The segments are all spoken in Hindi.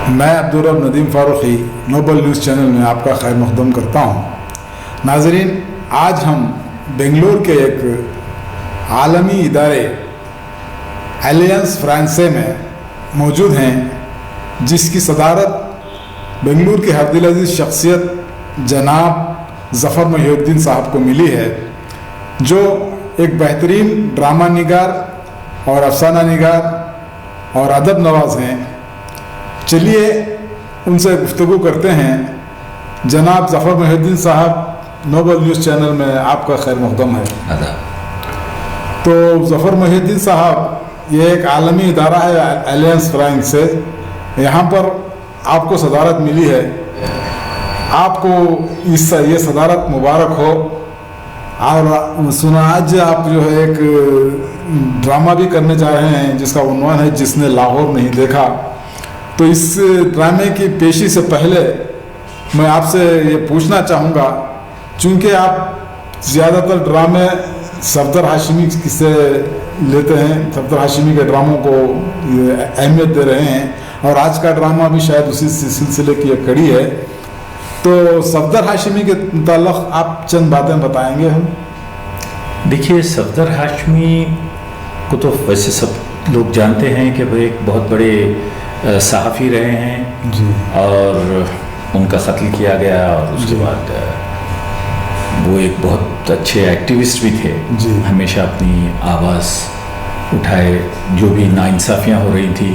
मैं Abdurrab Nadeem Farooqui Noble News channel में आपका खैर मक़दम करता हूँ। नाज़रीन, आज हम बेंगलुरु के एक आलमी इदारे एलियंस फ्रांसे में मौजूद हैं, जिसकी सदारत बेंगलुरु की हरदिल-अज़ीज़ शख्सियत जनाब ज़फ़र मोहिउद्दीन साहब को मिली है, जो एक बेहतरीन ड्रामा निगार और अफसाना निगार और अदब नवाज़ हैं। चलिए उनसे गुफ्तगू करते हैं। जनाब ज़फ़र मोहिउद्दीन साहब, नोबल न्यूज़ चैनल में आपका खैर मक़दम है। तो ज़फ़र मोहिउद्दीन साहब, ये एक आलमी इदारा है एलियंस फ्रांस से, यहाँ पर आपको सदारत मिली है। आपको ये सदारत मुबारक हो। और सुना आज आप जो है एक ड्रामा भी करने जा रहे हैं जिसका उन्वान है जिसने लाहौर नहीं देखा। तो इस ड्रामे की पेशी से पहले मैं आपसे ये पूछना चाहूँगा, चूँकि आप ज़्यादातर ड्रामे सफदर हाशिमी से लेते हैं, सफदर हाशिमी के ड्रामों को अहमियत दे रहे हैं, और आज का ड्रामा भी शायद उसी सिलसिले की एक कड़ी है। तो सफदर हाशिमी के मुताल्लिक़ आप चंद बातें बताएंगे हम? देखिए, सफदर हाशमी को तो वैसे सब लोग जानते हैं कि वो एक बहुत बड़े सहाफ़ी रहे हैं जी, और उनका कत्ल किया गया, और उसके बाद वो एक बहुत अच्छे एक्टिविस्ट भी थे जी, हमेशा अपनी आवाज़ उठाए। जो भी नाइंसाफ़ियाँ हो रही थी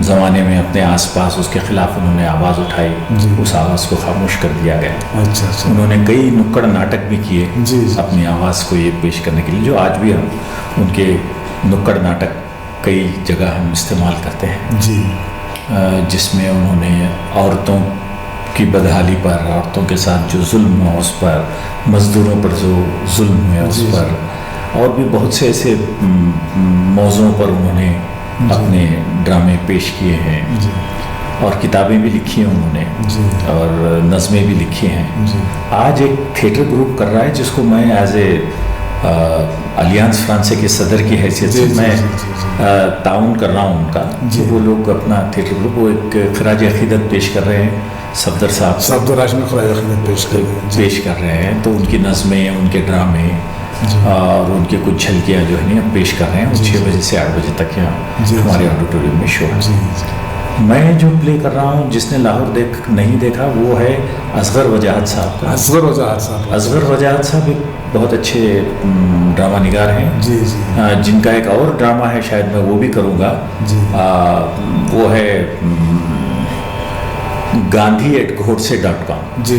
ज़माने में अपने आसपास, उसके ख़िलाफ़ उन्होंने आवाज़ उठाई, उस आवाज़ को खामोश कर दिया गया। अच्छा। उन्होंने कई नुक्कड़ नाटक भी किए जी, अपनी आवाज़ को ये पेश करने के लिए, जो आज भी हम उनके नुक्कड़ नाटक कई जगह हम इस्तेमाल करते हैं जी, जिसमें उन्होंने औरतों की बदहाली पर, औरतों के साथ जो जुल्म हुआ उस पर, मज़दूरों पर जो जुल्म हुआ उस पर, और भी बहुत से ऐसे मौज़ों पर उन्होंने अपने ड्रामे पेश किए हैं। और किताबें भी लिखी हैं उन्होंने, और नज़में भी लिखी हैं। आज एक थिएटर ग्रुप कर रहा है जिसको मैं एज ए अलियांस फ्रांसे के सदर की हैसियत से मैं ताउन कर रहा हूँ उनका। तो वो लोग अपना थिएटर ग्रुप, वो एक खराज अक़ीदत पेश कर रहे हैं। सफदर साहब सफदर हाशमी खराज अक़ीदत पेश कर रहे हैं। तो उनकी नज़में, उनके ड्रामे और उनके कुछ झलकियाँ जो है ना पेश कर रहे हैं। 6 बजे से 8 बजे तक यहाँ हमारे ऑडिटोरियम में शो है। मैं जो प्ले कर रहा हूँ, जिसने लाहौर नहीं देखा, वो है असगर वजाहत साहब का। असगर वजाहत साहब एक बहुत अच्छे ड्रामा निगार हैं, जिनका एक और ड्रामा है, शायद मैं वो भी करूँगा। वो है गांधी@godse.com। जी।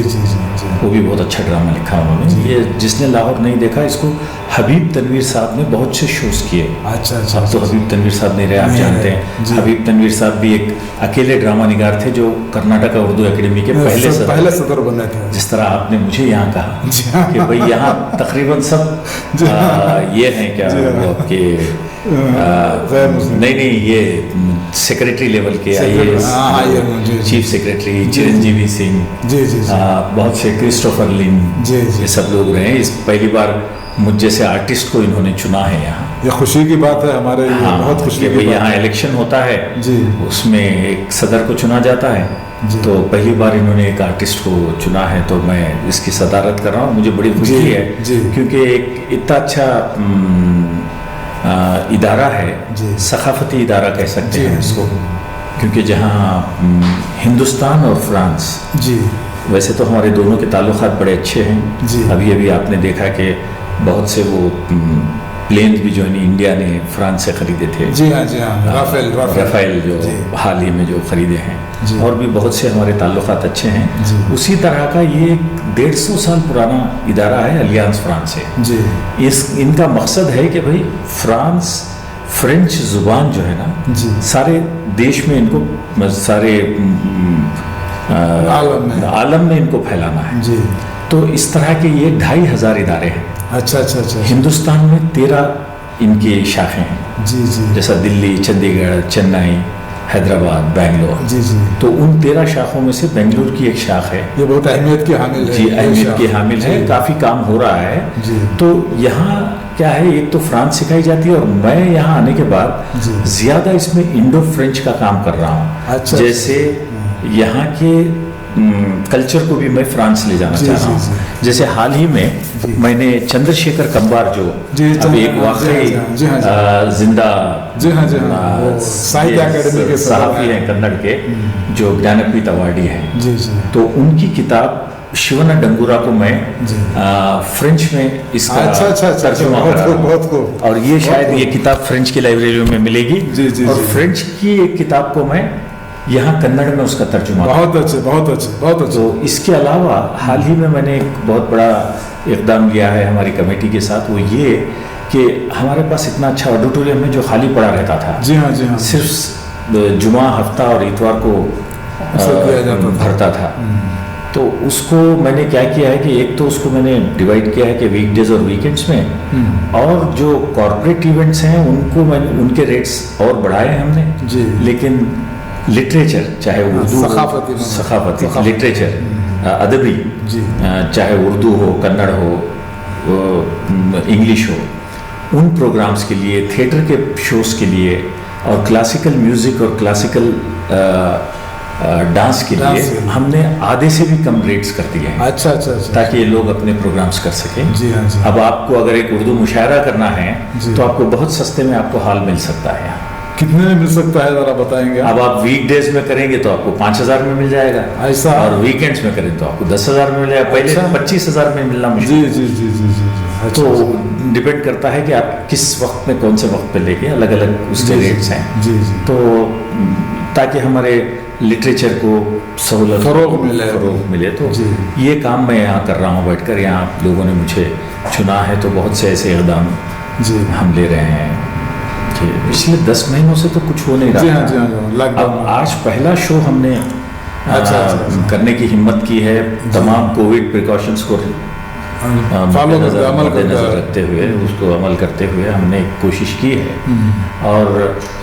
वो भी बहुत अच्छा ड्रामा लिखा उन्होंने। ये जिसने लाहौर नहीं देखा, इसको हबीब तनवीर साहब ने बहुत से शोज किए। अच्छा। अब तो हबीब तनवीर साहब नहीं रहे, आप जानते हैं। हबीब तनवीर साहब भी एक अकेले ड्रामा निगार थे जो कर्नाटक उर्दू एकेडमी के पहले सदर बने थे। जिस तरह आपने मुझे यहाँ कहा कि भाई यहाँ तकरीबन सब ये हैं क्या, वो आपके नहीं, ये सेक्रेटरी लेवल के चीफ सेक्रेटरी चिरंजीवी सिंह, बहुत से क्रिस्टोफर लिन, ये सब लोग रहे। इस पहली बार मुझ जैसे आर्टिस्ट को इन्होंने चुना है यहाँ। ये खुशी की बात है हमारे लिए। बहुत खुशी की बात। यहाँ इलेक्शन होता है जी, उसमें एक सदर को चुना जाता है। तो पहली बार इन्होंने एक आर्टिस्ट को चुना है, तो मैं इसकी सदारत कर रहा हूँ। मुझे बड़ी खुशी है क्योंकि एक इतना अच्छा इदारा है, सकाफती इदारा कह सकते हैं इसको, क्योंकि जहाँ हिंदुस्तान और फ्रांस, वैसे तो हमारे दोनों के ताल्लुकात बड़े अच्छे हैं। अभी आपने देखा कि बहुत से वो प्लेन भी जो है इंडिया ने फ्रांस से खरीदे थे। जी हाँ, राफेल जो हाल ही में जो खरीदे हैं, और भी बहुत से हमारे ताल्लुकात अच्छे हैं। उसी तरह का ये 150 साल पुराना इदारा है अलियांस फ्रांस से। इनका मकसद है कि भाई फ्रेंच ज़ुबान जो है ना, सारे देश में इनको, सारे आलम में इनको फैलाना है। तो इस तरह के ये 2500 इदारे हैं। अच्छा। हिंदुस्तान में 13 इनके शाखें हैं। जैसा दिल्ली, चंडीगढ़, चेन्नई, हैदराबाद, बेंगलोर। जी जी। तो उन 13 शाखों में से बेंगलोर की एक शाख है। ये बहुत अहमियत की हामिल है। जी, अहमियत की हामिल है, काफ़ी काम हो रहा है। जी। तो यहाँ क्या है, एक तो फ्रांस सिखाई जाती है और मैं यहाँ आने के बाद ज़्यादा इसमें इंडो फ्रेंच का काम कर रहा हूँ। अच्छा। जैसे यहाँ के कल्चर को भी मैं फ्रांस ले जाना चाह रहा हूँ। जैसे हाल ही में मैंने चंद्रशेखर कंबार जो अब एक वाकई जिंदा साहित्य अकादमी के सहाफ़ी हैं कन्नड़ के, जो ज्ञानपीठ अवार्डी हैं। जी जी। तो उनकी किताब शिवना डंगूरा को मैं फ्रेंच में इसका तर्जुमा कर रहा हूँ, और ये शायद ये किताब फ्रेंच की लाइब्रेरी में मिलेगी। और फ्रेंच की एक किताब को मैं यहाँ कन्नड़ में उसका तर्जुमा। बहुत अच्छे, बहुत अच्छे, बहुत अच्छे। तो इसके अलावा हाल ही में मैंने एक बहुत बड़ा इक़दाम लिया है हमारी कमेटी के साथ, वो ये कि हमारे पास इतना अच्छा ऑडिटोरियम है जो खाली पड़ा रहता था। जी हाँ, जी हाँ। सिर्फ जुमा, हफ्ता और इतवार को भरता था। तो उसको मैंने क्या किया है कि एक तो उसको मैंने डिवाइड किया है कि वीकडेज और वीकेंड्स में, और जो कॉर्पोरेट इवेंट्स हैं उनको मैंने उनके रेट्स और बढ़ाए हैं हमने जी। लेकिन लिटरेचर, चाहे उर्दू सखाफती लिटरेचर, अदबी, चाहे उर्दू हो, कन्नड़ हो, इंग्लिश हो, उन प्रोग्राम्स के लिए, थिएटर के शोज़ के लिए, और क्लासिकल म्यूज़िक और क्लासिकल डांस के लिए हमने आधे से भी कम रेट्स कर दिए हैं। अच्छा अच्छा अच्छा। ताकि ये लोग अपने प्रोग्राम्स कर सकें। जी हाँ जी। अब आपको अगर एक उर्दू मुशायरा करना है तो आपको बहुत सस्ते में आपको हॉल मिल सकता है। कितने में मिल सकता है जरा बताएंगे? अब आप वीकडेज में करेंगे तो आपको 5,000 में मिल जाएगा ऐसा, और वीकेंड्स में करें तो आपको 10,000 में मिल जाएगा। पहले 25,000 में मिलना मुश्किल। जी जी जी जी जी। तो डिपेंड करता है कि आप किस वक्त में कौन से वक्त पे लेके, अलग अलग उसके रेट्स हैं। जी जी। तो ताकि हमारे लिटरेचर को सहूलत, फरोग मिले। तो ये काम मैं यहाँ कर रहा हूँ बैठकर। यहाँ लोगों ने मुझे चुना है, तो बहुत से ऐसे इक़दाम हम ले रहे हैं कि पिछले 10 महीनों से तो कुछ हो नहीं रहा। जी हाँ, जी हाँ, अब आज पहला शो हमने करने की हिम्मत की है, तमाम कोविड प्रिकॉशंस को नज़र रखते हुए, उसको अमल करते हुए हमने कोशिश की है। और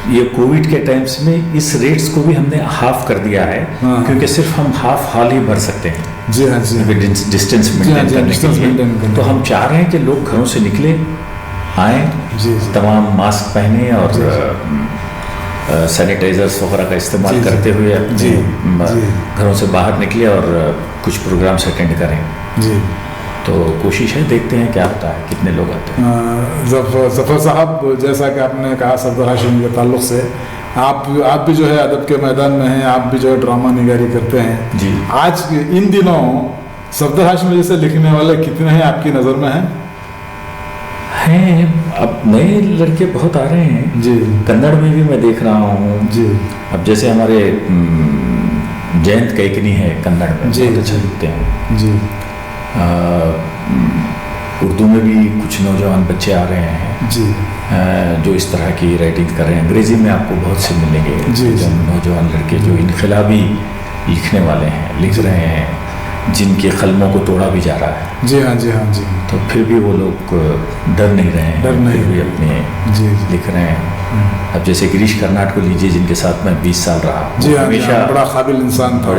ये कोविड के टाइम्स में इस रेट्स को भी हमने हाफ कर दिया है, क्योंकि सिर्फ हम हाफ हॉल ही भर सकते हैं। जी हाँ जी। डिस्टेंस मेंटेन करने के लिए। तो हम चाह रहे हैं कि लोग घरों से निकले, आए, तमाम मास्क पहने और सैनिटाइजर्स वगैरह का इस्तेमाल करते हुए अपने घरों से बाहर निकले और कुछ प्रोग्राम्स अटेंड करें। जी। तो कोशिश है, देखते हैं क्या होता है, कितने लोग आते हैं। ज़फ़र साहब, जैसा कि आपने कहा सफदर हाशिमी के ताल्लुक़ से, आप भी जो है अदब के मैदान में हैं, आप भी जो है ड्रामा निगारी करते हैं जी। आज इन दिनों सफदर हाशिमी जैसे लिखने वाले कितने हैं आपकी नज़र में हैं? अब नए लड़के बहुत आ रहे हैं जी। कन्नड़ में भी मैं देख रहा हूँ जी। अब जैसे हमारे जयंत कैकनी है कन्नड़ में, बहुत अच्छे लिखते हैं जी। उर्दू में भी कुछ नौजवान बच्चे आ रहे हैं जी, जो इस तरह की राइटिंग कर रहे हैं। अंग्रेज़ी में आपको बहुत से मिलेंगे जी, जो नौजवान लड़के जो इनकलाबी लिखने वाले हैं, लिख रहे हैं, जिनके कलमों को तोड़ा भी जा रहा है। जी हाँ, जी हाँ, जी। तो फिर भी वो लोग डर नहीं रहे हैं, फिर भी अपने लिख रहे हैं। अब जैसे गिरीश कर्नाड को लीजिए, जिनके साथ मैं 20 साल रहा, जी हाँ, हमेशा बड़ा काबिल इंसान था,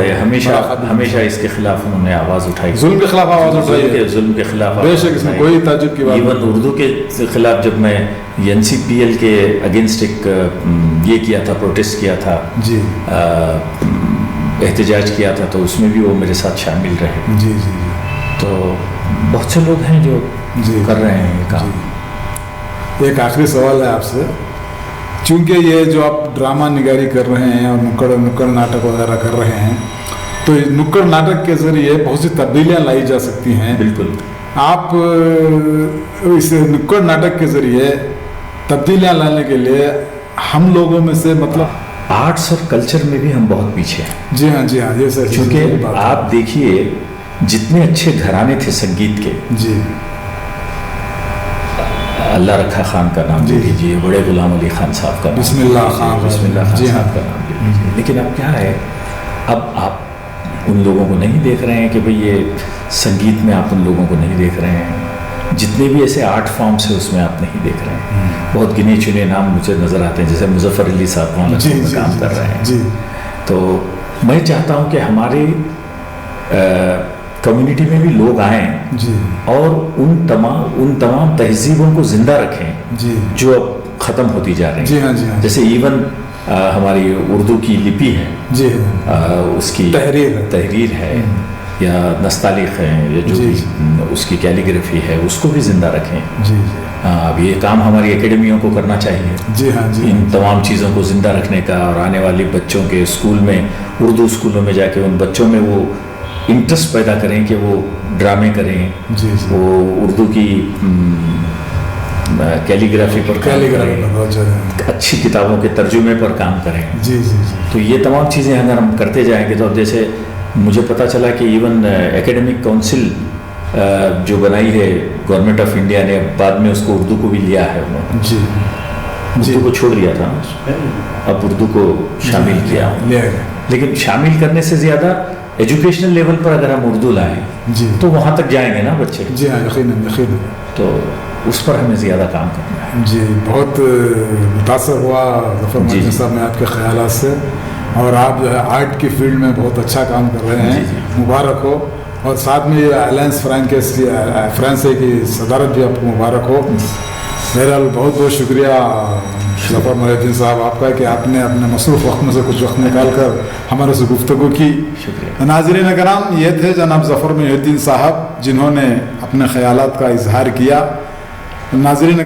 हमेशा इसके खिलाफ उन्होंने आवाज़ उठाई, जुल्म के खिलाफ आवाज़ उठाई, जुल्म के खिलाफ। बेशक इसमें कोई ताज्जुब की बात नहीं। इवन उर्दू के खिलाफ जब मैं NCPL के अगेंस्ट एक ये किया था, प्रोटेस्ट किया था जी, एहतजाज किया था, तो उसमें भी वो मेरे साथ शामिल रहे। जी जी। तो बहुत से लोग हैं जो कर रहे हैं ये काम। एक आखिरी सवाल है आपसे, चूँकि ये जो आप ड्रामा निगारी कर रहे हैं और नुक्कड़ नाटक वगैरह कर रहे हैं, तो नुक्कड़ नाटक के ज़रिए बहुत सी तब्दीलियाँ लाई जा सकती हैं। बिल्कुल। आप इस नुक्कड़ नाटक के ज़रिए तब्दीलियाँ लाने के लिए हम लोगों में से, मतलब आर्ट्स और कल्चर में भी हम बहुत पीछे हैं। जी हाँ, जी हाँ, ये सर। क्योंकि आप देखिए, जितने अच्छे घराने थे संगीत के, जी, अल्लाह रखा खान का नाम ले लीजिए, बड़े गुलाम अली खान साहब का, बिस्मिल्लाह खान साहब का नाम ले लीजिए, लेकिन अब क्या है, अब आप उन लोगों को नहीं देख रहे हैं कि भाई ये संगीत में आप उन लोगों को नहीं देख रहे हैं। जितने भी ऐसे आर्ट फॉर्म्स है उसमें आप नहीं देख रहे हैं। बहुत गिने चुने नाम मुझे नज़र आते हैं, जैसे मुजफ्फर अली साहब वहाँ लखनऊ में काम कर रहे हैं। जी। तो मैं चाहता हूँ कि हमारे कम्युनिटी में भी लोग आएं जी। और उन तमाम तहजीबों को जिंदा रखें जी। जो अब ख़त्म होती जा रही हैं। जी हाँ, जी हाँ। जैसे इवन हमारी उर्दू की लिपि है, जी, उसकी तहरीर है या नस्तालिक है या जो भी उसकी कैलीग्राफी है, उसको भी जिंदा रखें। जी। अब ये काम हमारी एकेडमियों को करना चाहिए। जी हाँ, जी। इन तमाम चीज़ों को जिंदा रखने का, और आने वाले बच्चों के स्कूल में, उर्दू स्कूलों में जाके उन बच्चों में वो इंटरेस्ट पैदा करें कि वो ड्रामे करें, जी। वो उर्दू की कैलीग्राफी पर काम करें, अच्छी किताबों के तर्जुमे पर काम करें। जी जी जी। तो ये तमाम चीज़ें अगर हम करते जाएंगे तो अब जैसे मुझे पता चला कि इवन एकेडमिक काउंसिल जो बनाई है गवर्नमेंट ऑफ इंडिया ने, बाद में उसको उर्दू को भी लिया है उन्होंने। जी। उर्दू को छोड़ दिया था, अब उर्दू को शामिल किया। लेकिन शामिल करने से ज़्यादा एजुकेशनल लेवल पर अगर हम उर्दू लाएं जी तो वहाँ तक जाएंगे ना बच्चे। जी हाँ, यकीनन यकीनन। तो उस पर हमें ज़्यादा काम करना है। जी, बहुत मुतासर हुआ ज़फ़र मदनी साहब में आपके ख़यालात से, और आप जो है आर्ट की फील्ड में बहुत अच्छा काम कर रहे हैं, मुबारक हो। और साथ में ये अलायंस फ्रांस की सदारत भी आपको मुबारक हो। बहरहाल बहुत बहुत शुक्रिया ज़फ़र मुहिउद्दीन साहब आपका कि आपने अपने मसरूफ़ वक्त में से कुछ वक्त निकाल कर हमारे से गुफ्तगू की। शुक्रिया। नाज़रीन कराम, ये थे जनाब ज़फ़र मुहिउद्दीन साहब, जिन्होंने अपने ख़यालात का इजहार किया। नाज़रीन